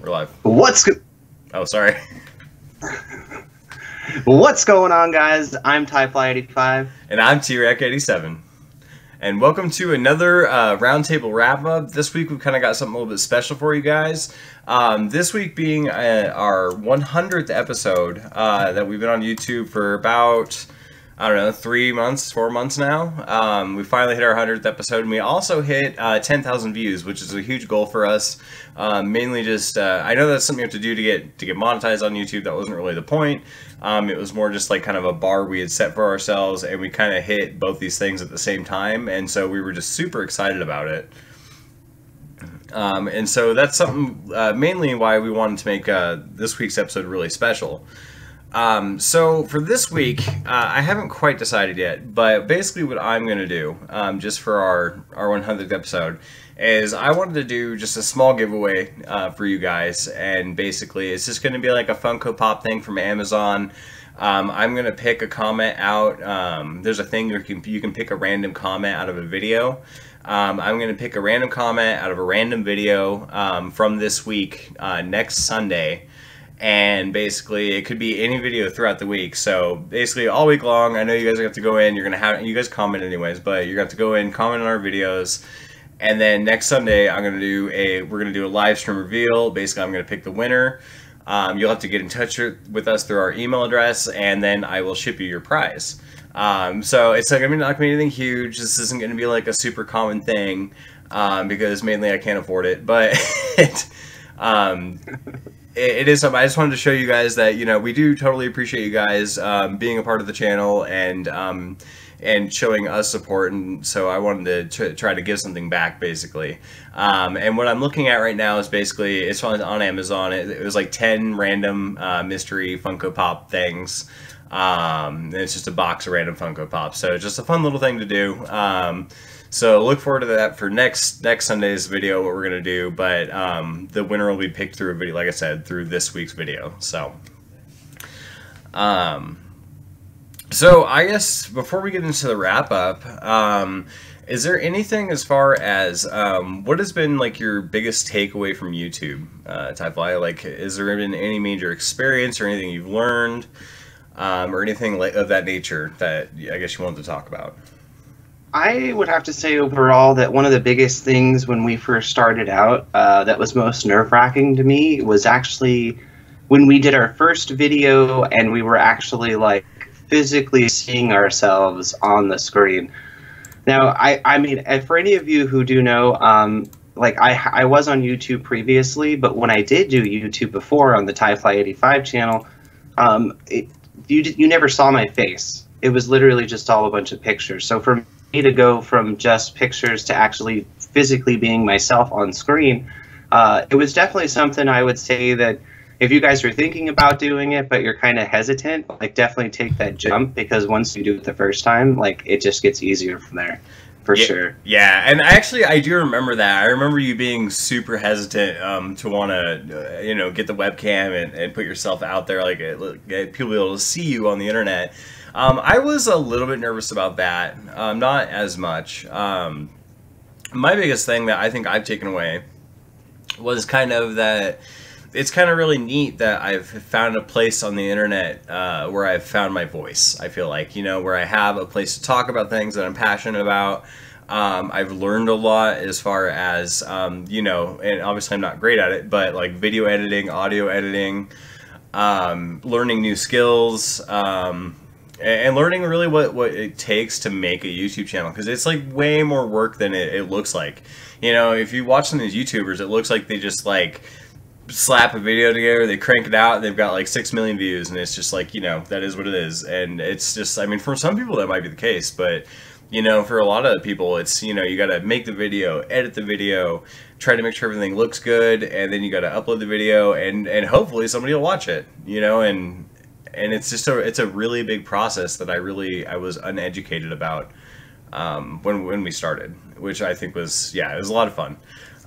We're live. What's Oh, sorry. going on, guys? I'm TieFly85. And I'm T-Rec87. And welcome to another Roundtable Wrap-Up. This week we've kind of got something a little bit special for you guys. This week being our 100th episode that we've been on YouTube for about, I don't know, 3 months, 4 months now. We finally hit our 100th episode, and we also hit 10,000 views, which is a huge goal for us. Mainly just, I know that's something you have to do to get monetized on YouTube. That wasn't really the point. It was more just like kind of a bar we had set for ourselves, and we kind of hit both these things at the same time, and so we were just super excited about it. And so that's something, mainly why we wanted to make this week's episode really special. So for this week, I haven't quite decided yet, but basically what I'm going to do, just for our 100th episode, is I wanted to do just a small giveaway for you guys, and basically it's just going to be like a Funko Pop thing from Amazon. I'm going to pick a comment out. There's a thing you can pick a random comment out of a video. I'm going to pick a random comment out of a random video from this week, next Sunday. And basically, it could be any video throughout the week. So basically, all week long, I know you guys have to go in. You guys comment anyways, but you're going to have to go in, comment on our videos, and then next Sunday, we're gonna do a live stream reveal. Basically, I'm gonna pick the winner. You'll have to get in touch with us through our email address, and then I will ship you your prize. So it's like, I mean, not gonna be anything huge. This isn't gonna be like a super common thing because mainly I can't afford it, but. It is something. I just wanted to show you guys that, you know, we do totally appreciate you guys being a part of the channel and showing us support, and so I wanted to try to give something back, basically. And what I'm looking at right now is basically, it's on Amazon. It was like 10 random mystery Funko Pop things. And it's just a box of random Funko Pops, so it's just a fun little thing to do. So look forward to that for next Sunday's video, what we're going to do, but the winner will be picked through a video, like I said, through this week's video. So so I guess before we get into the wrap-up, is there anything as far as what has been like your biggest takeaway from YouTube, TieFly? Like, has there been any major experience or anything you've learned, or anything of that nature that I guess you wanted to talk about? I would have to say overall that one of the biggest things when we first started out that was most nerve-wracking to me was actually when we did our first video and we were actually like physically seeing ourselves on the screen. Now, I mean, for any of you who do know, like I was on YouTube previously, but when I did do YouTube before on the TieFly85 channel, you never saw my face. It was literally just all a bunch of pictures. So for me to go from just pictures to actually physically being myself on screen, it was definitely something I would say that if you guys are thinking about doing it, but you're kind of hesitant, like definitely take that jump, because once you do it the first time, like it just gets easier from there, for sure. Yeah, and actually I do remember that. I remember you being super hesitant to want to, you know, get the webcam and put yourself out there, like get people able to see you on the internet. I was a little bit nervous about that, not as much. My biggest thing that I think I've taken away was kind of that it's kind of really neat that I've found a place on the internet where I've found my voice. I feel like, you know, where I have a place to talk about things that I'm passionate about. I've learned a lot as far as, you know, and obviously I'm not great at it, but like video editing, audio editing, learning new skills, and learning really what it takes to make a YouTube channel, because it's like way more work than it looks like. You know, if you watch some of these YouTubers, it looks like they just like slap a video together, they crank it out, and they've got like 6 million views, and it's just like, you know, that is what it is. And it's just, I mean, for some people that might be the case, but you know, for a lot of people, it's, you know, you got to make the video, edit the video, try to make sure everything looks good, and then you got to upload the video, and hopefully somebody will watch it, you know, and it's just it's a really big process that I was uneducated about when we started, which I think was, yeah, it was a lot of fun.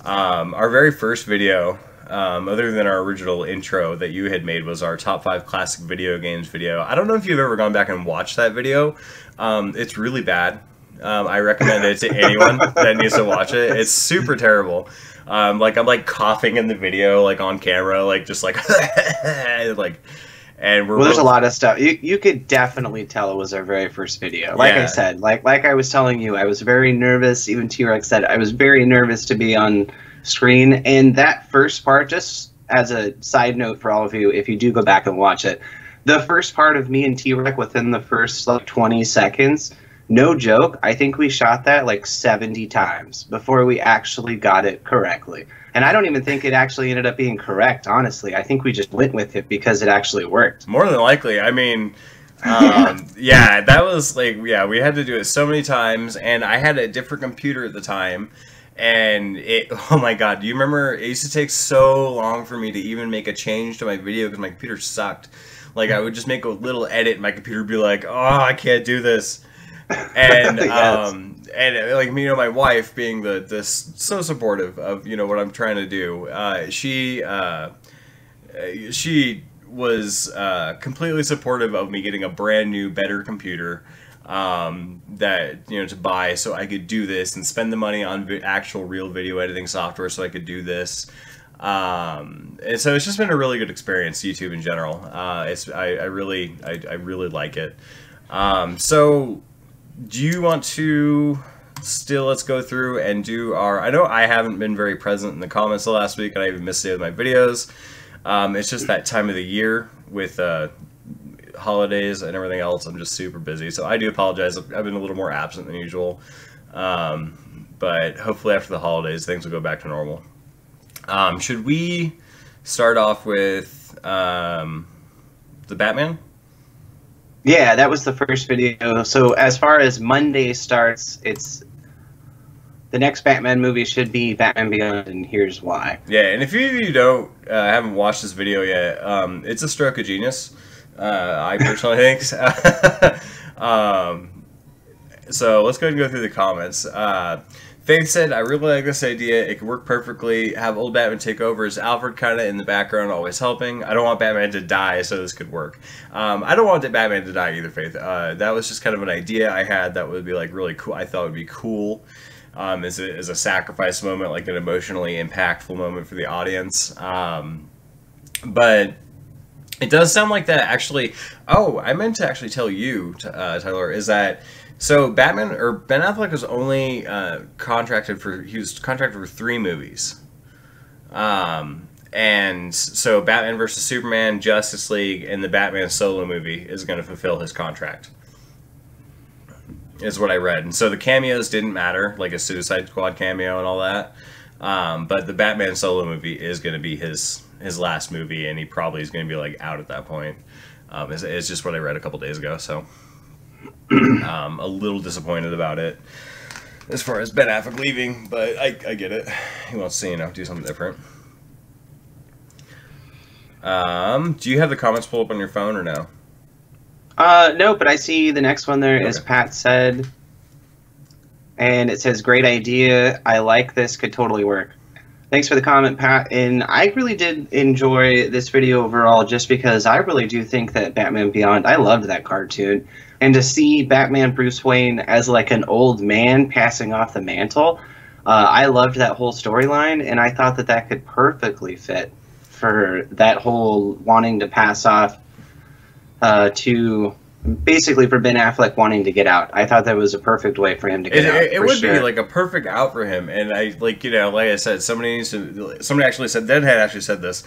Our very first video, other than our original intro that you had made, was our top 5 classic video games video. I don't know if you've ever gone back and watched that video. It's really bad. I recommend it to anyone that needs to watch it. It's super terrible. Like I'm like coughing in the video, like on camera, like just like like, and we're well, there's both, a lot of stuff. You could definitely tell it was our very first video. Like I said, like I was telling you, I was very nervous. Even T-Rex said I was very nervous to be on screen. And that first part, just as a side note for all of you, if you do go back and watch it, the first part of me and T-Rex within the first like 20 seconds, no joke, I think we shot that like 70 times before we actually got it correctly. And I don't even think it actually ended up being correct, honestly. I think we just went with it because it actually worked. More than likely. I mean, yeah, that was like, yeah, we had to do it so many times, and I had a different computer at the time, and it, oh my god, do you remember, it used to take so long for me to even make a change to my video because my computer sucked. Like, I would just make a little edit, and my computer would be like, oh, I can't do this. And yes. And like, you know, my wife being this so supportive of, you know, what I'm trying to do, she was completely supportive of me getting a brand new, better computer that, you know, to buy so I could do this and spend the money on actual real video editing software so I could do this. And so it's just been a really good experience, YouTube in general. I really like it. So do you want to still, let's go through and do our, I know I haven't been very present in the comments the last week, and I even missed it with my videos. It's just that time of the year with holidays and everything else. I'm just super busy, so I do apologize. I've been a little more absent than usual, but hopefully after the holidays things will go back to normal. Should we start off with the Batman? Yeah, that was the first video. So as far as Monday starts, it's the next Batman movie should be Batman Beyond, and here's why. Yeah, and if you don't haven't watched this video yet, it's a stroke of genius. I personally think. So let's go ahead and go through the comments. Faith said, I really like this idea. It could work perfectly. Have old Batman take over as Alfred kind of in the background, always helping. I don't want Batman to die, so this could work. I don't want Batman to die either, Faith. That was just kind of an idea I had that would be like really cool. I thought would be cool as a sacrifice moment, like an emotionally impactful moment for the audience. But it does sound like that actually. Oh, I meant to actually tell you, Tyler, is that. So Ben Affleck was only contracted for 3 movies, and so Batman vs Superman, Justice League, and the Batman solo movie is going to fulfill his contract, is what I read. And so the cameos didn't matter, like a Suicide Squad cameo and all that, but the Batman solo movie is going to be his last movie, and he probably is going to be like out at that point. It's just what I read a couple days ago, so. A little disappointed about it as far as Ben Affleck leaving, but I get it. He wants to, you know, do something different. Do you have the comments pulled up on your phone or no? No, but I see the next one there is Pat said, and it says, great idea. I like this. Could totally work. Thanks for the comment, Pat. And I really did enjoy this video overall just because I really do think that Batman Beyond, I loved that cartoon. And to see Batman Bruce Wayne as like an old man passing off the mantle, I loved that whole storyline, and I thought that that could perfectly fit for that whole wanting to pass off to basically for Ben Affleck wanting to get out. I thought that was a perfect way for him to get out. It would be like a perfect out for him, and I like, you know, like I said, somebody actually said, Deadhead actually said this.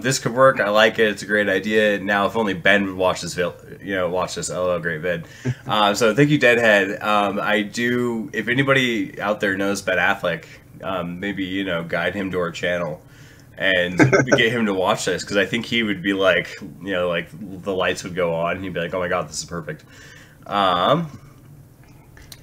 This could work. I like it. It's a great idea. Now, if only Ben would watch this, watch this. LOL, great vid. So thank you, Deadhead. I do. If anybody out there knows Ben Affleck, maybe, you know, guide him to our channel and get him to watch this, because I think he would be like, you know, like the lights would go on. He'd be like, oh my god, this is perfect.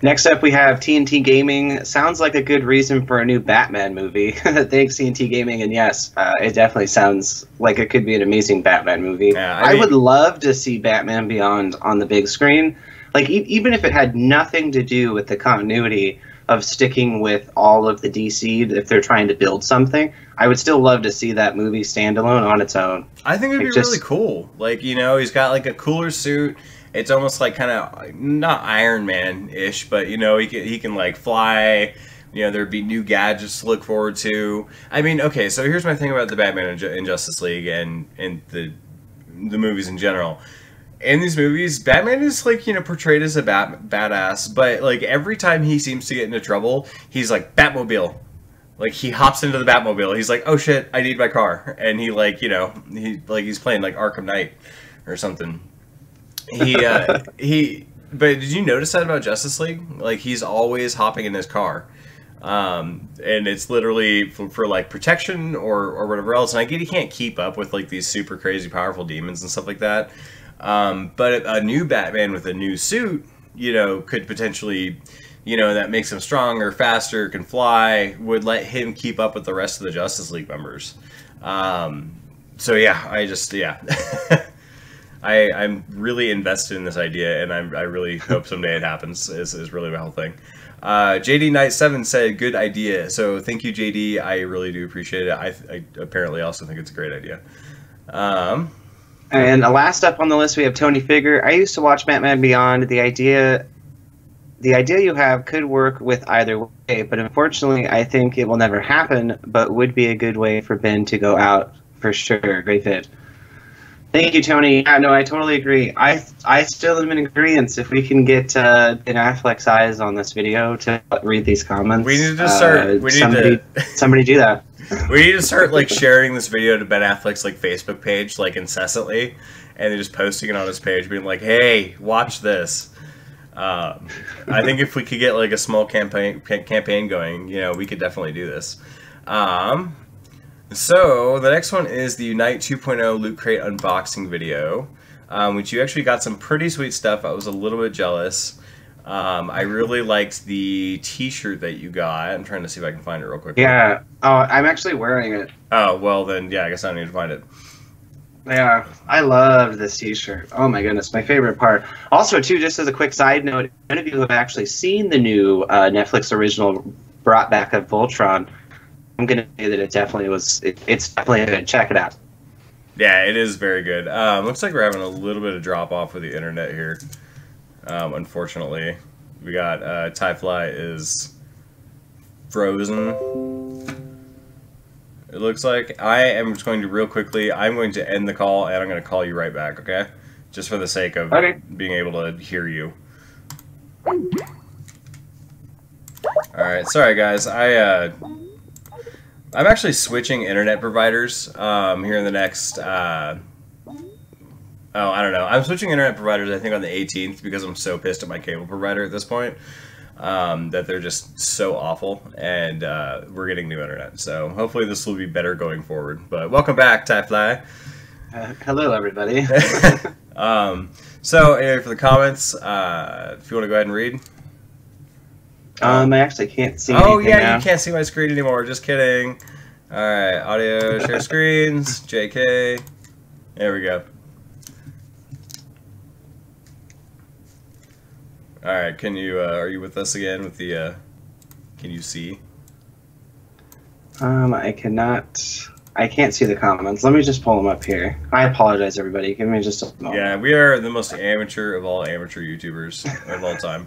Next up, we have TNT Gaming. Sounds like a good reason for a new Batman movie. Thanks, TNT Gaming. And yes, it definitely sounds like it could be an amazing Batman movie. Yeah, I would love to see Batman Beyond on the big screen. Like, even if it had nothing to do with the continuity of sticking with all of the DC, if they're trying to build something, I would still love to see that movie standalone on its own. I think it would be really cool. Like, you know, he's got like a cooler suit. It's almost like kind of not Iron Man-ish, but, you know, he can like fly You know, there'd be new gadgets to look forward to. I mean, okay, so here's my thing about the Batman in Justice League and the movies in general. In these movies, Batman is, like, you know, portrayed as a badass, but, like, every time he seems to get into trouble, he's like, Batmobile. Like, he hops into the Batmobile. He's like, oh shit, I need my car. And he, like, you know, he's playing, like, Arkham Knight or something. But did you notice that about Justice League? Like, he's always hopping in his car. And it's literally for like protection or whatever else. And I get he can't keep up with like these super crazy powerful demons and stuff like that. But a new Batman with a new suit, you know, could potentially, you know, that makes him stronger, faster, can fly, would let him keep up with the rest of the Justice League members. So yeah, I'm really invested in this idea, and I really hope someday it happens. Is really the whole thing. JD Knight 7 said, "Good idea." So thank you, JD. I really do appreciate it. I apparently also think it's a great idea. And last up on the list, we have Tony Figure. I used to watch Batman Beyond. The idea you have could work with either way, but unfortunately, I think it will never happen. But would be a good way for Ben to go out for sure. Great fit. Thank you, Tony. Yeah, no, I totally agree. I still am in agreement. If we can get Ben Affleck's eyes on this video to read these comments, we need to start. Somebody do that. We need to start like sharing this video to Ben Affleck's like Facebook page like incessantly, and then just posting it on his page, being like, "Hey, watch this." I think if we could get like a small campaign going, you know, we could definitely do this. So, the next one is the Unite 2.0 Loot Crate unboxing video, which you actually got some pretty sweet stuff. I was a little bit jealous. I really liked the t-shirt that you got. I'm trying to see if I can find it real quick. Yeah. Oh, I'm actually wearing it. Oh, well then, yeah, I guess I don't need to find it. Yeah, I loved this t-shirt. Oh my goodness, my favorite part. Also, too, just as a quick side note, none of you have actually seen the new Netflix original brought back of Voltron. I'm going to say that it definitely was, it's definitely good. Check it out. Yeah, it is very good. Looks like we're having a little bit of drop-off with the internet here. Unfortunately. We got, Tyfly is frozen. It looks like. I am just going to, real quickly, I'm going to end the call, and I'm going to call you right back, okay? Just for the sake of being able to hear you. Alright, sorry guys. I'm actually switching internet providers here in the next, I don't know. I'm switching internet providers, I think, on the 18th because I'm so pissed at my cable provider at this point that they're just so awful, and we're getting new internet. So hopefully this will be better going forward. But welcome back, Tyfly. Hello, everybody. So anyway, for the comments, if you want to go ahead and read. I actually can't see anything now. You can't see my screen anymore. Just kidding. Alright, audio, share screens, JK. There we go. Alright, can you, are you with us again with the, can you see? I can't see the comments. Let me just pull them up here. I apologize, everybody. Give me just a moment. Yeah, we are the most amateur of all amateur YouTubers of all time.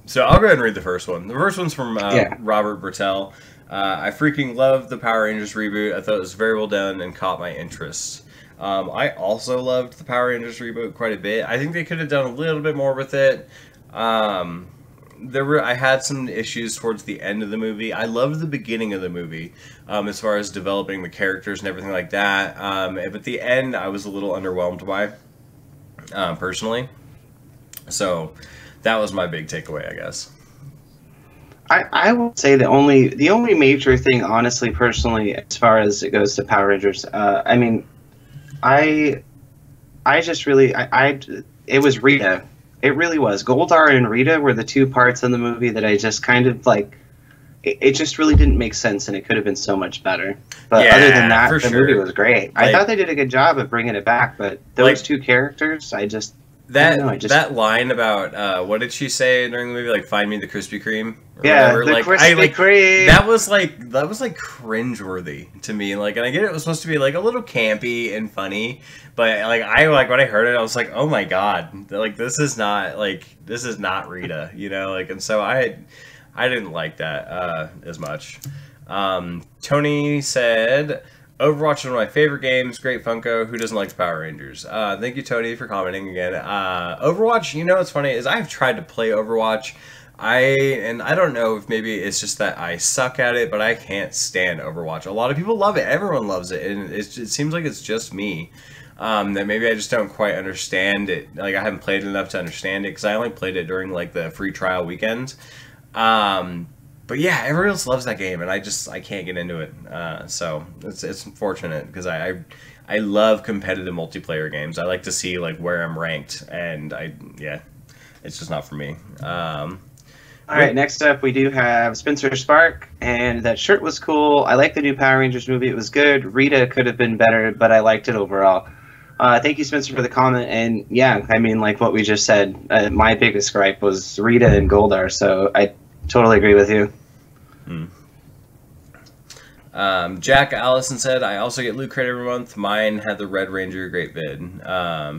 So I'll go ahead and read the first one. The first one's from Robert Bertel. I freaking love the Power Rangers reboot. I thought it was very well done and caught my interest. I also loved the Power Rangers reboot quite a bit. I think they could have done a little bit more with it. I had some issues towards the end of the movie. I loved the beginning of the movie as far as developing the characters and everything like that. But the end I was a little underwhelmed by, personally. So that was my big takeaway, I guess. I will say the only major thing, honestly, personally, as far as it goes to Power Rangers, I mean, I just really, it was Rita. It really was. Goldar and Rita were the two parts in the movie that I just kind of like. It just really didn't make sense, and it could have been so much better. But other than that, the movie was great. Like, I thought they did a good job of bringing it back, but those two characters, I just. That line about what did she say during the movie? Like, find me the Krispy Kreme. Yeah, the Krispy Kreme. That was like cringeworthy to me. Like, and I get it was supposed to be like a little campy and funny, but like when I heard it, I was like, oh my god, like this is not Rita, you know, like, and so I I didn't like that as much. Tony said, Overwatch is one of my favorite games. Great Funko. Who doesn't like the Power Rangers? Thank you, Tony, for commenting again. Overwatch, you know what's funny is I've tried to play Overwatch. I don't know if maybe it's just that I suck at it, but I can't stand Overwatch. A lot of people love it. Everyone loves it, and it seems like it's just me. That maybe I just don't quite understand it. Like, I haven't played it enough to understand it, because I only played it during, like, the free trial weekend. But yeah, everyone else loves that game, and I can't get into it. So it's unfortunate, because I love competitive multiplayer games. I like to see, like, where I'm ranked, and it's just not for me. All right, next up we do have Spencer Spark, and that shirt was cool. I like the new Power Rangers movie. It was good. Rita could have been better, but I liked it overall. Thank you, Spencer, for the comment. And yeah, I mean, like what we just said, my biggest gripe was Rita and Goldar, so I totally agree with you. Jack Allison said, I also get LootCrate every month. Mine had the Red Ranger, great vid.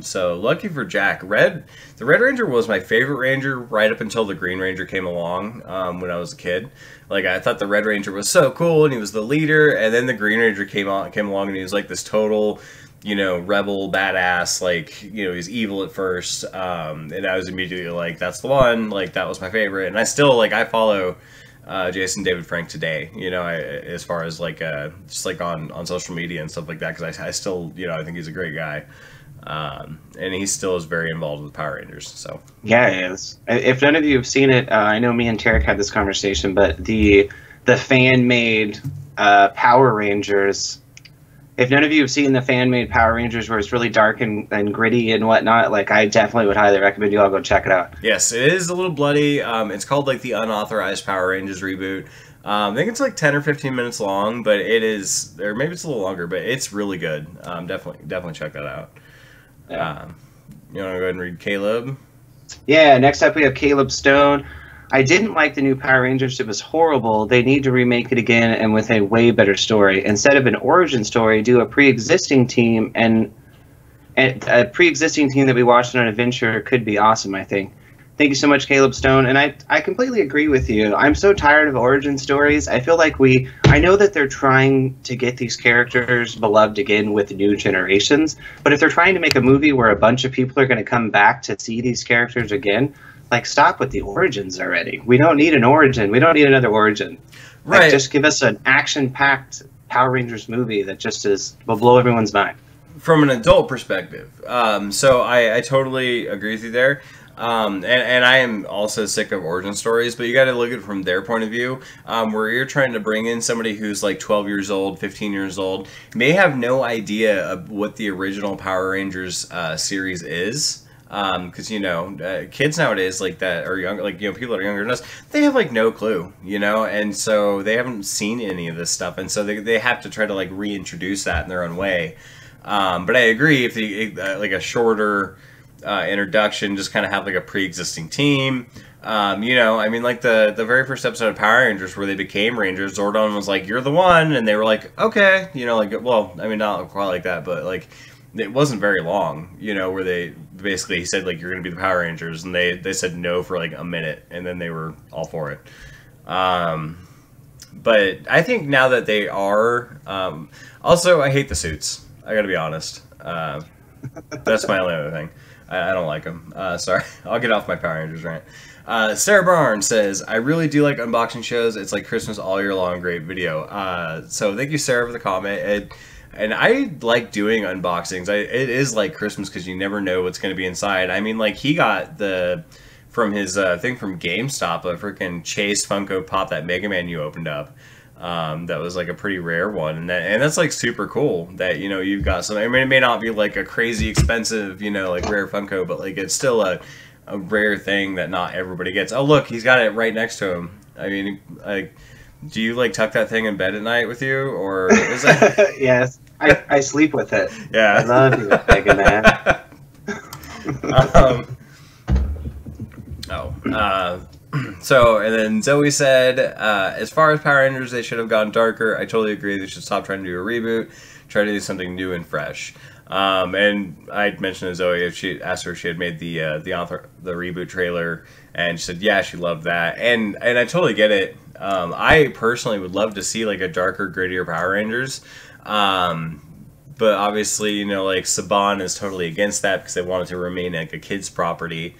So lucky for Jack. The Red Ranger was my favorite Ranger right up until the Green Ranger came along when I was a kid. Like, I thought the Red Ranger was so cool and he was the leader, and then the Green Ranger came along and he was like this total, you know, rebel badass, like, you know, he's evil at first, and I was immediately like, that's the one. Like, that was my favorite, and I still, like, I follow Jason David Frank today, you know, as far as like just like on social media and stuff like that, because I still, you know, I think he's a great guy, and he still is very involved with Power Rangers. So yeah, he is. If none of you have seen it, I know me and Tarek had this conversation, but the fan made Power Rangers. If none of you have seen the fan-made Power Rangers where it's really dark and gritty and whatnot, like, I definitely would highly recommend you all go check it out. Yes, it is a little bloody. It's called, like, the Unauthorized Power Rangers Reboot. I think it's, like, 10 or 15 minutes long, but it is, or maybe it's a little longer, but it's really good. Definitely check that out. Yeah. You want to go ahead and read Caleb? Yeah, next up we have Caleb Stone. I didn't like the new Power Rangers. It was horrible. They need to remake it again and with a way better story. Instead of an origin story, do a pre-existing team, and a pre-existing team that we watched on an adventure could be awesome, I think. Thank you so much, Caleb Stone. And I completely agree with you. I'm so tired of origin stories. I feel like I know that they're trying to get these characters beloved again with new generations, but if they're trying to make a movie where a bunch of people are going to come back to see these characters again, like, stop with the origins already. We don't need an origin. We don't need another origin. Like, right. Just give us an action-packed Power Rangers movie that just will blow everyone's mind. From an adult perspective. So I totally agree with you there. And I am also sick of origin stories, but you got to look at it from their point of view, where you're trying to bring in somebody who's like 12 years old, 15 years old, may have no idea of what the original Power Rangers series is. Because, you know, kids nowadays like that, or young, like, you know, people that are younger than us, they have like no clue, you know, and so they haven't seen any of this stuff, and so they have to try to like reintroduce that in their own way. But I agree, if like a shorter introduction, just kind of have like a pre-existing team. You know, I mean, like the very first episode of Power Rangers where they became Rangers, Zordon was like, "You're the one," and they were like, "Okay," you know, like, well, I mean, not quite like that, but like, it wasn't very long, you know, where they basically said, like, you're going to be the Power Rangers, and they said no for, like, a minute, and then they were all for it. But I think now that they are... also, I hate the suits. I got to be honest. That's my only other thing. I don't like them. Sorry. I'll get off my Power Rangers rant. Sarah Barnes says, I really do like unboxing shows. It's like Christmas all year long. Great video. So thank you, Sarah, for the comment. And I like doing unboxings. It is like Christmas because you never know what's going to be inside. I mean, like, he got from his thing from GameStop, a freaking Chase Funko Pop, that Mega Man you opened up. That was like a pretty rare one, and that's like super cool that, you know, you've got something. I mean, it may not be like a crazy expensive, you know, like rare Funko, but like it's still a rare thing that not everybody gets. Oh, look, he's got it right next to him. I mean, like, do you like tuck that thing in bed at night with you, or is that? Yes. I sleep with it. Yeah. I love you, Mega Man. So, and then Zoe said, as far as Power Rangers, they should have gone darker. I totally agree. They should stop trying to do a reboot, try to do something new and fresh. And I mentioned to Zoe, if she asked her if she had made the reboot trailer, And she said, yeah, she loved that. And I totally get it. I personally would love to see like a darker, grittier Power Rangers. But obviously, you know, like Saban is totally against that because they want it to remain like a kid's property.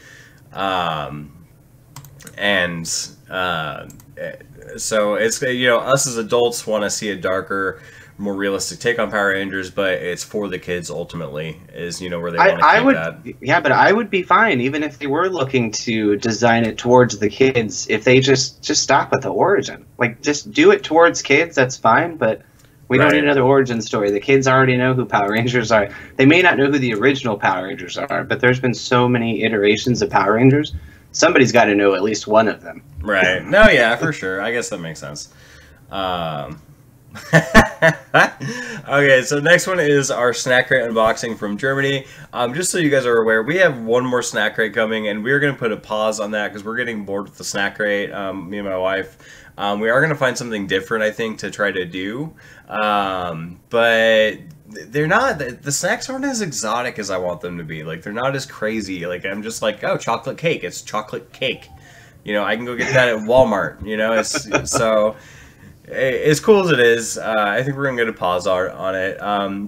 So it's, you know, us as adults want to see a darker, more realistic take on Power Rangers, but it's for the kids ultimately, is, you know, where they want to keep that. Yeah, but I would be fine even if they were looking to design it towards the kids. If they just stop at the origin, like just do it towards kids, that's fine. But we don't need another origin story. The kids already know who Power Rangers are. They may not know who the original Power Rangers are, but there's been so many iterations of Power Rangers. Somebody's got to know at least one of them. Right. No, yeah, for sure. I guess that makes sense. Okay, so next one is our snack crate unboxing from Germany. Just so you guys are aware, we have one more snack crate coming, and we're going to put a pause on that because we're getting bored with the snack crate, me and my wife. We are going to find something different, I think, to try to do. But they're not, the snacks aren't as exotic as I want them to be. Like, they're not as crazy. Like, I'm just like, oh, chocolate cake. It's chocolate cake. You know, I can go get that at Walmart. You know, it's so as cool as it is. I think we're gonna get a pause on it.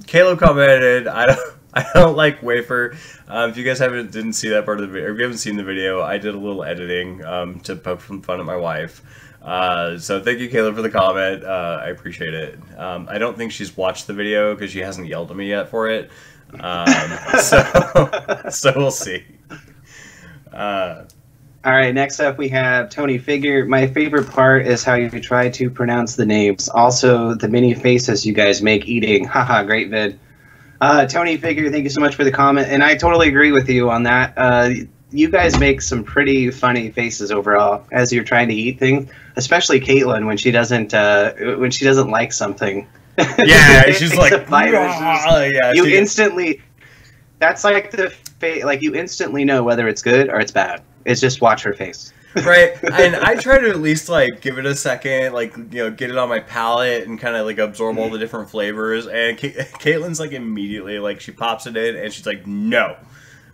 Caleb commented, I don't like wafer. If you guys didn't see that part of the video, or if you haven't seen the video, I did a little editing to poke some fun at my wife. So thank you, Caleb, for the comment. I appreciate it. I don't think she's watched the video because she hasn't yelled at me yet for it. So we'll see. All right, next up we have Tony Figure. My favorite part is how you try to pronounce the names. Also, the mini faces you guys make eating. Haha, great vid. Tony Figure, thank you so much for the comment. And I totally agree with you on that. You guys make some pretty funny faces overall as you're trying to eat things, especially Caitlin when she doesn't like something. Yeah, she's like, yeah, you instantly. That's like you instantly know whether it's good or it's bad. It's just watch her face. Right, and I try to at least like give it a second, like, you know, get it on my palate and kind of like absorb all the different flavors. And Caitlin's like immediately like she pops it in and she's like, no.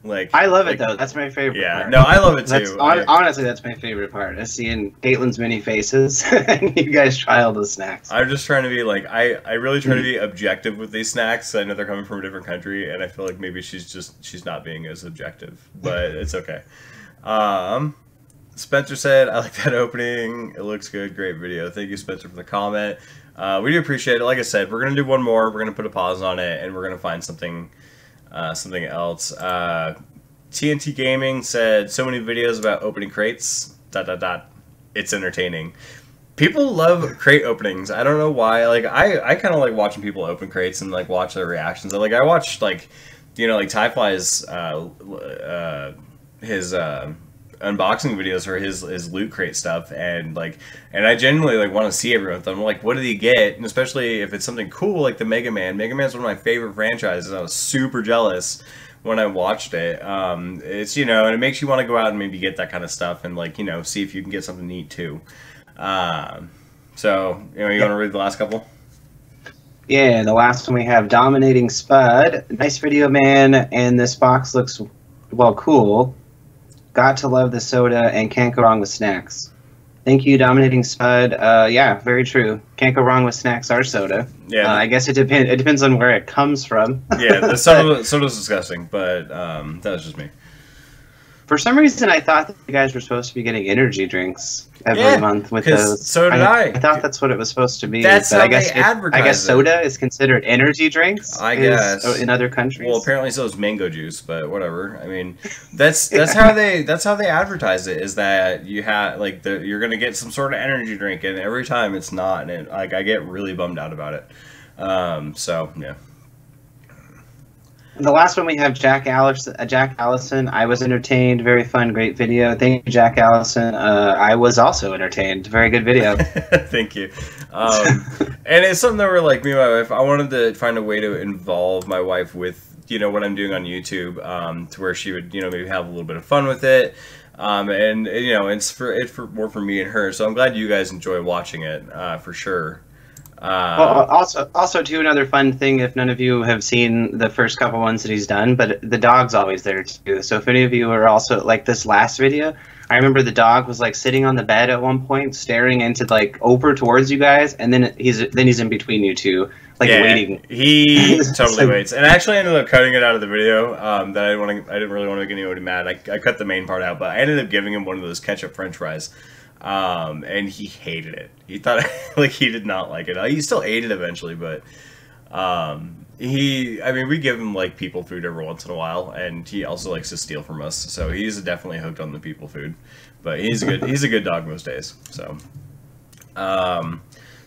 Like, I love it though. That's my favorite part. No, I love it too. Honestly, that's my favorite part. Is seeing Caitlin's mini faces and you guys try all the snacks. I'm just trying to be like, I really try to be objective with these snacks. I know they're coming from a different country, and I feel like maybe she's not being as objective, but it's okay. Spencer said, I like that opening. It looks good. Great video. Thank you, Spencer, for the comment. We do appreciate it. Like I said, we're going to do one more. We're going to put a pause on it, and we're going to find something else. TNT Gaming said, so many videos about opening crates, ... It's entertaining. People love crate openings. I don't know why. Like, I kind of like watching people open crates and like watch their reactions. Like, I watched like, you know, like Tyfly's his unboxing videos for his Loot Crate stuff, and I genuinely like want to see everyone. I'm like, what did he get? And especially if it's something cool like the Mega Man. Mega Man's one of my favorite franchises. I was super jealous when I watched it. It's, you know, and it makes you want to go out and maybe get that kind of stuff and, like, you know, see if you can get something neat too. So, you know, you want to read the last couple? Yeah, the last one we have Dominating Spud. Nice video, man, and this box looks, well, cool. Got to love the soda and can't go wrong with snacks. Thank you, Dominating Spud. Yeah, very true. Can't go wrong with snacks or soda. Yeah. I guess it depends on where it comes from. Yeah, the soda's disgusting, but that was just me. For some reason, I thought that you guys were supposed to be getting energy drinks every month with those. So did I. I thought that's what it was supposed to be. That's how they advertise I guess soda is considered energy drinks. I guess in other countries. Well, apparently so is mango juice, but whatever. I mean, that's how they advertise it. Is that you have like you're gonna get some sort of energy drink, and every time it's not, and I get really bummed out about it. So yeah. The last one we have Jack Allison. I was entertained. Very fun. Great video. Thank you, Jack Allison. I was also entertained. Very good video. Thank you. And it's something that we're like, me and my wife, I wanted to find a way to involve my wife with, you know, what I'm doing on YouTube, to where she would, you know, maybe have a little bit of fun with it. And you know, it's more for me and her. So I'm glad you guys enjoy watching it, for sure. Well, also too, another fun thing, if none of you have seen the first couple ones that he's done, but the dog's always there too. So if any of you are also like this last video, I remember the dog was like sitting on the bed at one point, staring into like over towards you guys, and then he's in between you two, like waiting. He totally waits. And I actually ended up cutting it out of the video. That I didn't really want to get anybody mad. I cut the main part out, but I ended up giving him one of those ketchup French fries. And he hated it. He thought like he did not like it. He still ate it eventually, but I mean, we give him like people food every once in a while, and he also likes to steal from us. So he's definitely hooked on the people food. But he's a good dog most days. So,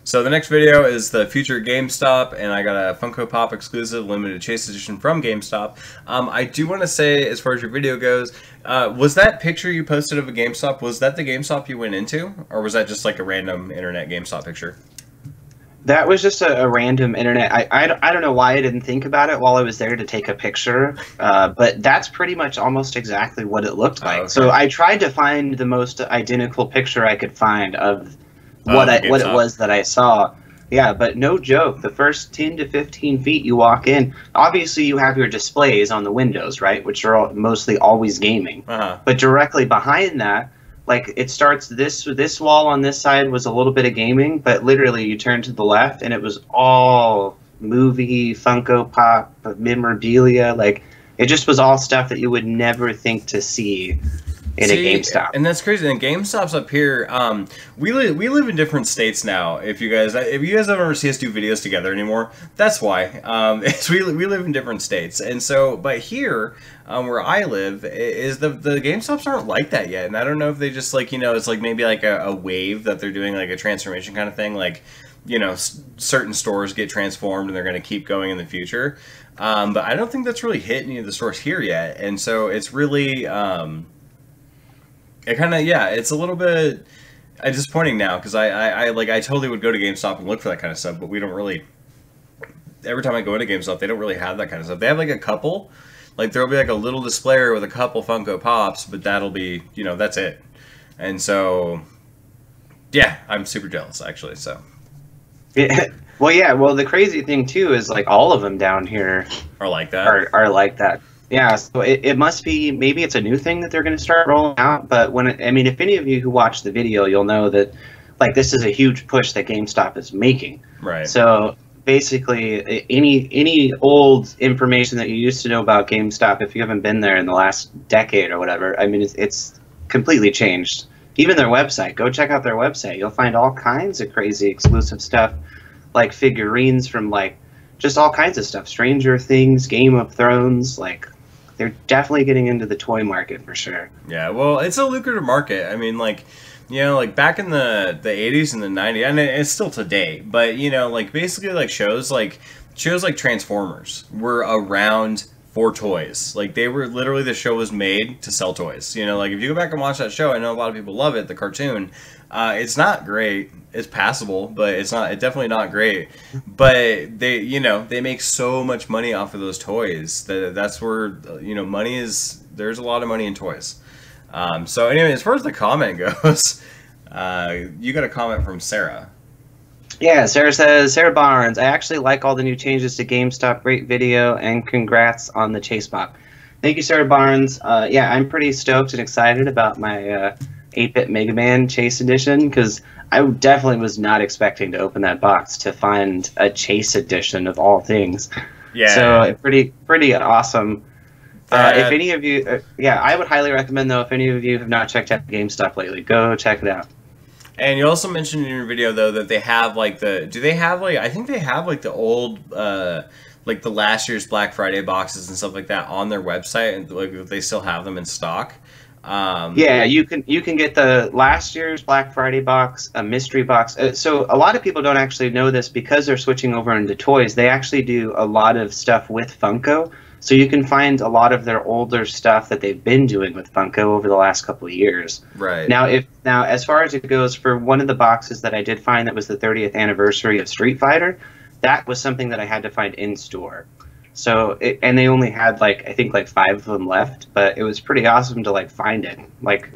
so the next video is the future GameStop, and I got a Funko Pop exclusive limited Chase edition from GameStop. I do want to say, as far as your video goes, was that picture you posted of a GameStop, was that the GameStop you went into, or was that just like a random internet GameStop picture? That was just a random internet. I don't know why I didn't think about it while I was there to take a picture, but that's pretty much almost exactly what it looked like. Okay. So I tried to find the most identical picture I could find of what it was that I saw. Yeah, but no joke. The first 10 to 15 feet you walk in, obviously you have your displays on the windows, right, which are mostly always gaming. But directly behind that, like, it starts, this wall on this side was a little bit of gaming, but literally you turn to the left and it was all movie, Funko Pop, memorabilia. Like, it just was all stuff that you would never think to see in a GameStop. And that's crazy. And GameStop's up here. We live in different states now. If you guys don't ever see us do videos together anymore, that's why. We live in different states, and so but here where I live is the GameStops aren't like that yet. And I don't know if they just like, you know, it's like maybe like a wave that they're doing, like a transformation kind of thing. Like, you know, certain stores get transformed and they're going to keep going in the future. But I don't think that's really hit any of the stores here yet, and so it's really. It kind of, yeah, it's a little bit disappointing now, because I totally would go to GameStop and look for that kind of stuff, but we don't really, every time I go into GameStop, they don't really have that kind of stuff. They have like a couple, like there'll be like a little displayer with a couple Funko Pops, but that'll be, you know, that's it. And so, yeah, I'm super jealous, actually, so. Yeah. Well, yeah, well, the crazy thing, too, is like all of them down here are like that. Are like that. Yeah, so it must be, maybe it's a new thing that they're going to start rolling out, but I mean, if any of you who watch the video, you'll know that, like, this is a huge push that GameStop is making. Right. So, basically, any old information that you used to know about GameStop, if you haven't been there in the last decade or whatever, I mean, it's completely changed. Even their website, go check out their website. You'll find all kinds of crazy exclusive stuff, like figurines from, like, just all kinds of stuff. Stranger Things, Game of Thrones, like, they're definitely getting into the toy market for sure. Yeah, well, it's a lucrative market. I mean, like, you know, like back in the 80s and the 90s, and it's still today, but, you know, like basically like shows like Transformers were around for toys. Like, they were literally, the show was made to sell toys. You know, like if you go back and watch that show, I know a lot of people love it, the cartoon. It's not great. It's passable, but it's definitely not great. But they, you know, they make so much money off of those toys that's where, you know, there's a lot of money in toys. So anyway, as far as the comment goes, you got a comment from Sarah. Yeah, Sarah says, Sarah Barnes, I actually like all the new changes to GameStop. Great video, and congrats on the Chase Box. Thank you, Sarah Barnes. Yeah, I'm pretty stoked and excited about my 8-bit Mega Man Chase Edition, because I definitely was not expecting to open that box to find a Chase Edition of all things. Yeah. So pretty awesome. If any of you, yeah, I would highly recommend, though, if any of you have not checked out GameStop lately, go check it out. And you also mentioned in your video, though, that they have, like, do they have, like, I think they have, like, the old, like, the last year's Black Friday boxes and stuff like that on their website, and, like, they still have them in stock. Yeah, you can get the last year's Black Friday box, a mystery box. So a lot of people don't actually know this, because they're switching over into toys. They actually do a lot of stuff with Funko. So you can find a lot of their older stuff that they've been doing with Funko over the last couple of years. Right. Now, as far as it goes, for one of the boxes that I did find that was the 30th anniversary of Street Fighter, that was something that I had to find in store. So, and they only had, like, I think, like 5 of them left, but it was pretty awesome to, like, find it. Like,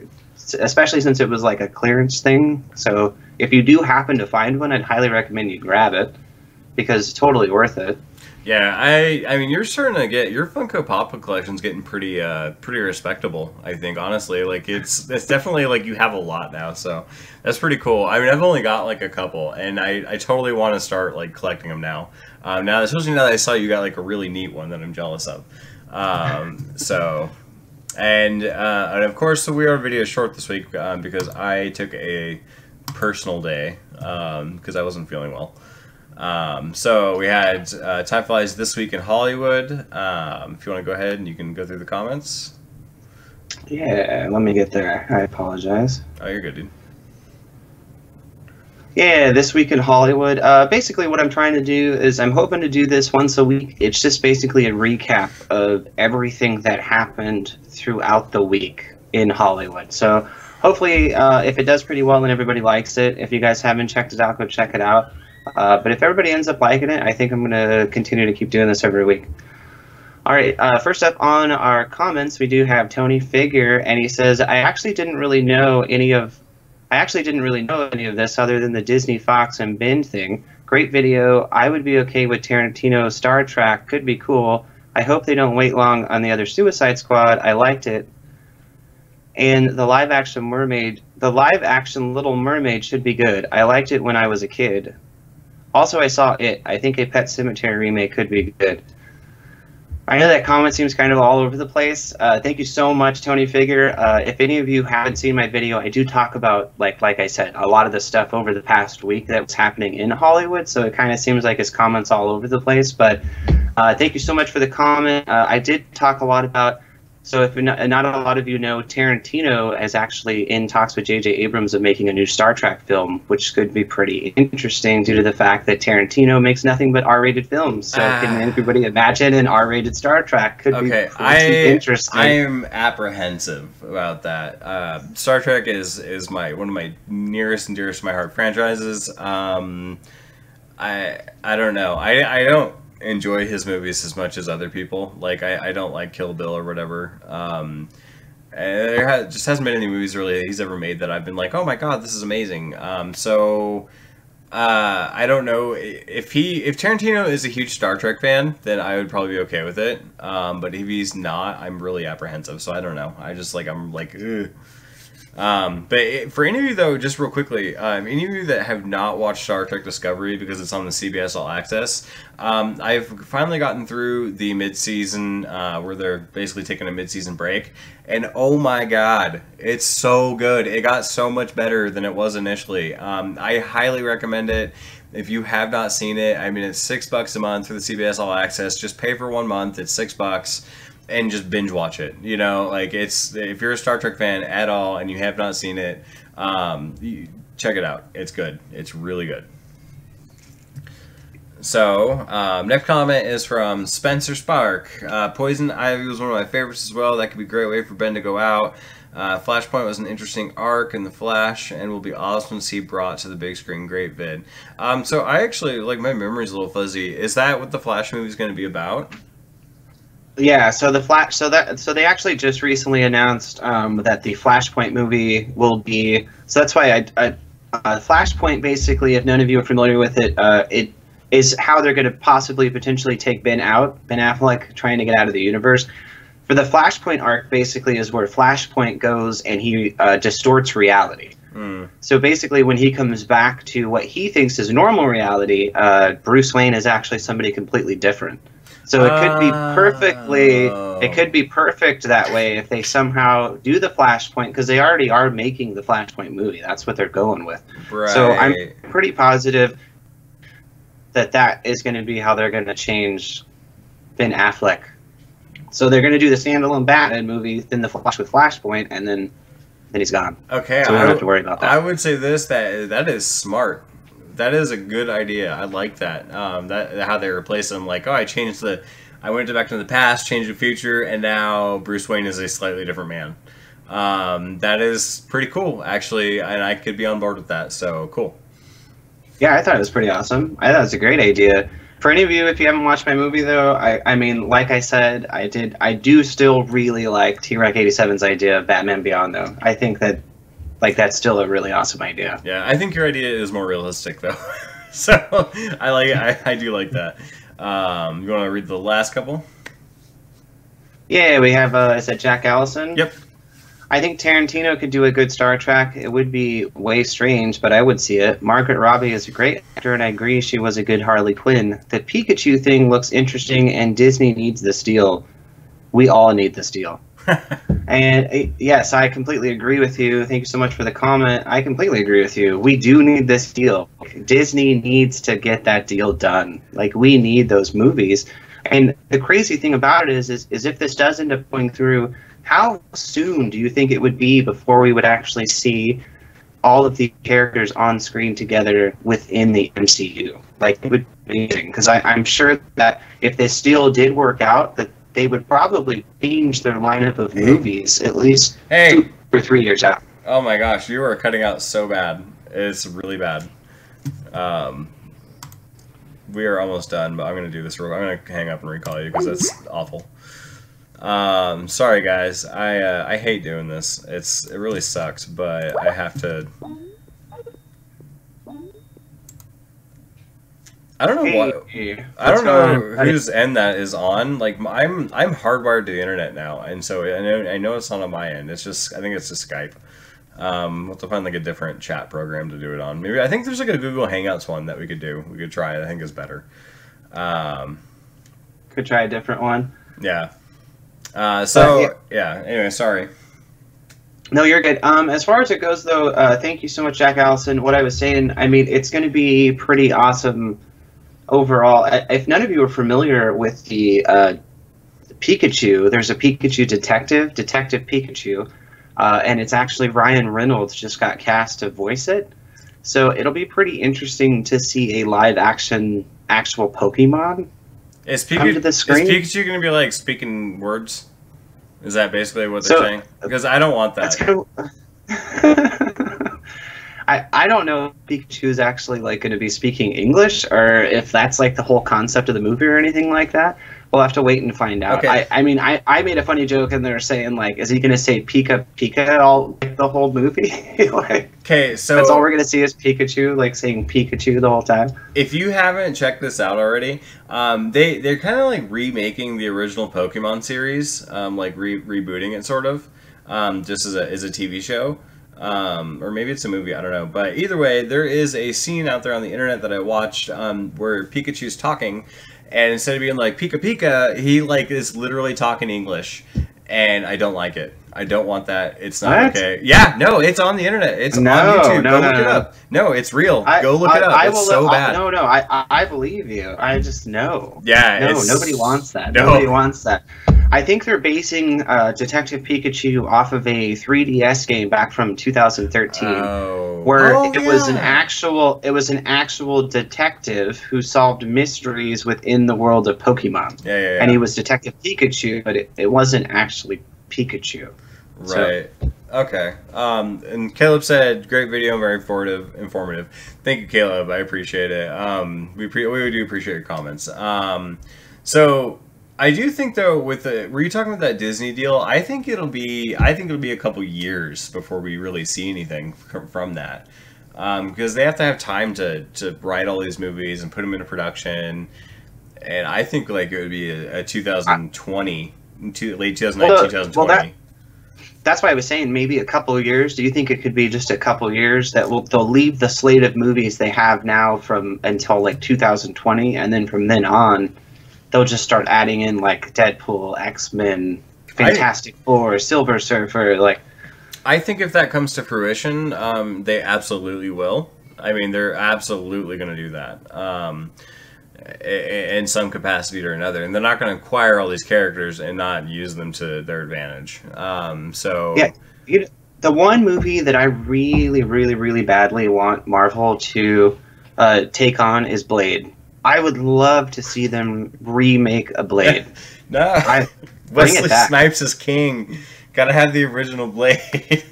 especially since it was, like, a clearance thing. So if you do happen to find one, I'd highly recommend you grab it. because it's totally worth it. Yeah, I mean, you're starting to get your Funko Pop collection's getting pretty respectable. I think honestly, like it's definitely like you have a lot now, so that's pretty cool. I mean, I've only got like a couple, and I totally want to start like collecting them now. Now, especially now that I saw you got like a really neat one that I'm jealous of. So, and of course, we are video short this week because I took a personal day because I wasn't feeling well. So we had Time Flies This Week in Hollywood. If you want to go ahead and you can go through the comments. Yeah, let me get there. I apologize. Oh, you're good, dude. Yeah, This Week in Hollywood. Basically what I'm trying to do is I'm hoping to do this once a week. It's just basically a recap of everything that happened throughout the week in Hollywood. So hopefully if it does pretty well and everybody likes it, if you guys haven't checked it out, go check it out. But if everybody ends up liking it, I think I'm going to continue to keep doing this every week. All right, first up on our comments, we do have Tony Figure, and he says, I actually didn't really know any of this other than the Disney, Fox, and Bin thing. Great video. I would be okay with Tarantino's Star Trek. Could be cool. I hope they don't wait long on the other Suicide Squad. I liked it. And the live-action Little Mermaid should be good. I liked it when I was a kid. Also, I saw It. I think a Pet Sematary remake could be good. I know that comment seems kind of all over the place. Thank you so much, Tony Figure. If any of you haven't seen my video, I do talk about, like I said, a lot of the stuff over the past week that was happening in Hollywood, so it kind of seems like his comments all over the place. But thank you so much for the comment. I did talk a lot about... So if not a lot of you know, Tarantino is actually in talks with J.J. Abrams of making a new Star Trek film, which could be pretty interesting due to the fact that Tarantino makes nothing but R-rated films. So can everybody imagine an R-rated Star Trek? Could be pretty interesting. I am apprehensive about that. Star Trek is one of my nearest and dearest to my heart franchises. I don't know. I don't enjoy his movies as much as other people. Like I don't like Kill Bill or whatever. Just hasn't been any movies really that he's ever made that I've been like, oh my god, this is amazing. So I don't know if Tarantino is a huge Star Trek fan, then I would probably be okay with it. But if he's not, I'm really apprehensive. So I don't know. I'm like, ugh. But for any of you though, just real quickly, any of you that have not watched Star Trek Discovery because it's on the CBS All Access, I've finally gotten through the mid-season where they're basically taking a mid-season break, and oh my god, it's so good. It got so much better than it was initially. I highly recommend it. If you have not seen it, I mean, it's $6 a month for the CBS All Access. Just pay for 1 month. It's $6. And just binge watch it, you know, like if you're a Star Trek fan at all and you have not seen it, check it out. It's good. It's really good. So, next comment is from Spencer Spark. Poison Ivy was one of my favorites as well. That could be a great way for Ben to go out. Flashpoint was an interesting arc in the Flash and will be awesome to see brought to the big screen. Great vid. So I actually, like, my memory's a little fuzzy. Is that what the Flash movie is going to be about? Yeah, so they actually just recently announced that the Flashpoint movie will be. So that's why Flashpoint, basically, if none of you are familiar with it, it is how they're going to potentially take Ben Affleck, trying to get out of the universe. For the Flashpoint arc, basically, is where Flashpoint goes and he distorts reality. So basically, when he comes back to what he thinks is normal reality, Bruce Wayne is actually somebody completely different. So it could be perfect that way if they somehow do the Flashpoint, because they already are making the Flashpoint movie. That's what they're going with. Right. So I'm pretty positive that is going to be how they're going to change Ben Affleck. So they're going to do the standalone Batman movie, then the Flash with Flashpoint, and then he's gone. Okay, so we don't have to worry about that. I would say this, that is smart. That is a good idea. I like that. That how they replace them. Like, oh, I went back to the past, changed the future, and now Bruce Wayne is a slightly different man. That is pretty cool, actually, and I could be on board with that. So cool. Yeah, I thought it was pretty awesome. I thought it was a great idea. For any of you, if you haven't watched my movie, though, I mean, like I said, I do still really like T-Rec 87's idea of Batman Beyond, though. I think that, like, that's still a really awesome idea. Yeah, I think your idea is more realistic, though. So I do like that. You want to read the last couple? Yeah, we have, is that Jack Allison? Yep. I think Tarantino could do a good Star Trek. It would be way strange, but I would see it. Margaret Robbie is a great actor, and I agree she was a good Harley Quinn. The Pikachu thing looks interesting, and Disney needs this deal. We all need this deal. And yes, I completely agree with you. Thank you so much for the comment. I completely agree with you. We do need this deal. Disney needs to get that deal done. Like, we need those movies. And the crazy thing about it is if this does end up going through, how soon do you think it would be before we would actually see all of the characters on screen together within the MCU? Like, it would be amazing, because I'm sure that if this deal did work out, that they would probably change their lineup of movies at least 2 or 3 years out. Oh my gosh, you are cutting out so bad. It's really bad. We are almost done, but I'm going to do this real. I'm going to hang up and recall you because that's awful. Sorry guys, I hate doing this. It really sucks, but I have to. I don't know what. I don't know whose end that is on. Like, I'm hardwired to the internet now, and so I know it's not on my end. It's just, I think it's just Skype. We'll have to find like a different chat program to do it on. Maybe I think there's like a Google Hangouts one that we could do. We could try it. I think is better. Could try a different one. Yeah. Yeah. Anyway, sorry. No, you're good. As far as it goes, though, thank you so much, Jack Allison. What I was saying, I mean, it's going to be pretty awesome overall. If none of you are familiar with the Pikachu, there's a Pikachu Detective Pikachu, and it's actually Ryan Reynolds just got cast to voice it. So it'll be pretty interesting to see a live-action actual Pokemon come to the screen. Is Pikachu going to be like speaking words? Is that basically what they're saying? Because I don't want that. I don't know if Pikachu is actually like going to be speaking English, or if that's like the whole concept of the movie or anything like that. We'll have to wait and find out. Okay. I mean, I made a funny joke, and they're saying like, is he going to say Pika Pika all like, the whole movie? Like, okay, so that's all we're going to see is Pikachu like saying Pikachu the whole time. If you haven't checked this out already, they're kind of like remaking the original Pokemon series, like rebooting it sort of, just as a TV show. Or maybe it's a movie, I don't know. But either way, there is a scene out there on the internet that I watched where Pikachu's talking, and instead of being like Pika Pika, he like is literally talking English, and I don't like it. I don't want that. It's not okay. Yeah, no, it's on the internet. It's on YouTube. Go look it up. No, it's real. Go look it up. It's so bad. No, I believe you. I just know. Yeah, no, nobody wants that. No. Nobody wants that. I think they're basing Detective Pikachu off of a 3DS game back from 2013, where it was an actual detective who solved mysteries within the world of Pokemon. Yeah. And he was Detective Pikachu, but it wasn't actually Pikachu. Right. So. Okay. And Caleb said, "Great video, very informative." Thank you, Caleb. I appreciate it. We do appreciate your comments. So. I do think though, were you talking about that Disney deal? I think it'll be a couple years before we really see anything from that, because they have to have time to write all these movies and put them into production, and I think like it would be a 2020, late 2019, 2020. That's why I was saying maybe a couple of years. Do you think it could be just a couple of years that they'll leave the slate of movies they have now until like 2020, and then from then on, they'll just start adding in like Deadpool, X-Men, Fantastic Four, Silver Surfer. Like, I think if that comes to fruition, they absolutely will. I mean, they're absolutely going to do that in some capacity or another, and they're not going to acquire all these characters and not use them to their advantage. So yeah, the one movie that I really, really, really badly want Marvel to take on is Blade. I would love to see them remake a Blade. Wesley Snipes is king. Gotta have the original Blade.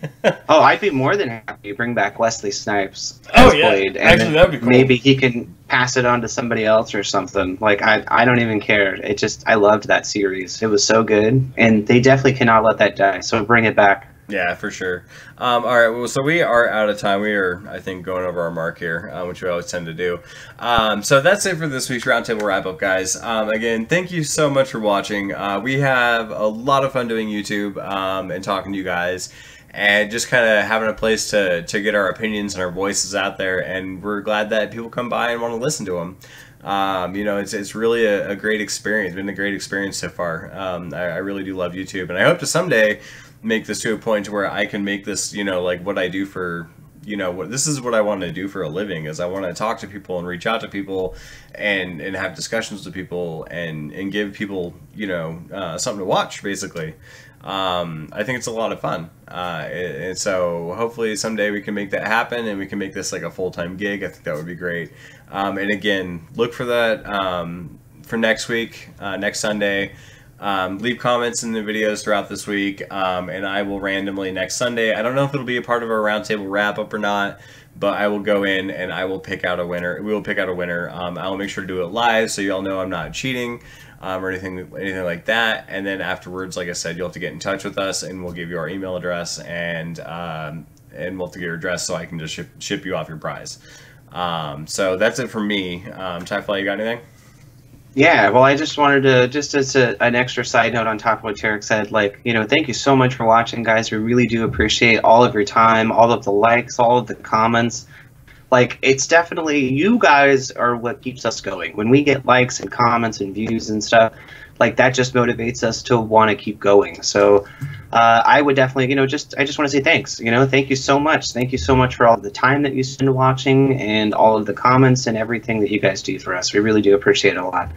Oh, I'd be more than happy to bring back Wesley Snipes as Blade. And actually, that'd be cool. Maybe he can pass it on to somebody else or something. Like, I don't even care. I loved that series. It was so good, and they definitely cannot let that die. So bring it back. Yeah, for sure. All right, well, so we are out of time. We are, I think, going over our mark here, which we always tend to do. So that's it for this week's Roundtable Wrap-Up, guys. Again, thank you so much for watching. We have a lot of fun doing YouTube and talking to you guys, and just kind of having a place to get our opinions and our voices out there, and we're glad that people come by and want to listen to them. You know, it's really a great experience. It's been a great experience so far. I really do love YouTube, and I hope to someday make this to a point to where I can make this, you know, like what I do for, you know, what this is what I want to do for a living, is I want to talk to people and reach out to people and have discussions with people and give people, you know, something to watch, basically. I think it's a lot of fun, and so hopefully someday we can make that happen and we can make this like a full-time gig. I think that would be great. And again, look for that for next week, next Sunday. Leave comments in the videos throughout this week, and I will randomly next Sunday, I don't know if it'll be a part of our roundtable wrap-up or not, but I will go in and I will pick out a winner. We will pick out a winner. I will make sure to do it live so you all know I'm not cheating or anything like that. And then afterwards, like I said, you'll have to get in touch with us, and we'll give you our email address, and we'll have to get your address so I can just ship you off your prize. So that's it for me. Tyfly, you got anything? Yeah, well, I just wanted to, just as an extra side note on top of what Tarek said, like, you know, thank you so much for watching, guys. We really do appreciate all of your time, all of the likes, all of the comments. Like, it's definitely, you guys are what keeps us going. When we get likes and comments and views and stuff, like, that just motivates us to want to keep going. So I would definitely, you know, I just want to say thanks. You know, thank you so much. Thank you so much for all the time that you spend watching and all of the comments and everything that you guys do for us. We really do appreciate it a lot.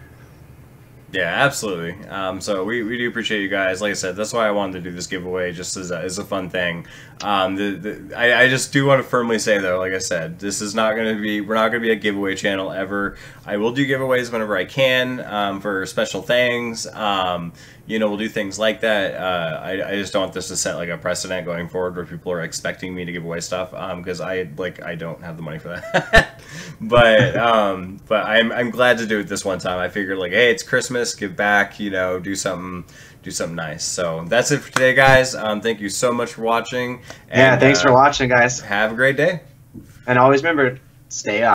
Yeah, absolutely. So we do appreciate you guys. Like I said, that's why I wanted to do this giveaway, just as a fun thing. I just do want to firmly say, though, like I said, this is not going to be, we're not going to be a giveaway channel ever. I will do giveaways whenever I can for special things. You know, we'll do things like that. I just don't want this to set like a precedent going forward where people are expecting me to give away stuff, because I don't have the money for that. but I'm glad to do it this one time. I figured, like, hey, it's Christmas, give back, you know, do something nice. So that's it for today, guys. Thank you so much for watching. And, yeah, thanks for watching, guys. Have a great day. And always remember, stay up.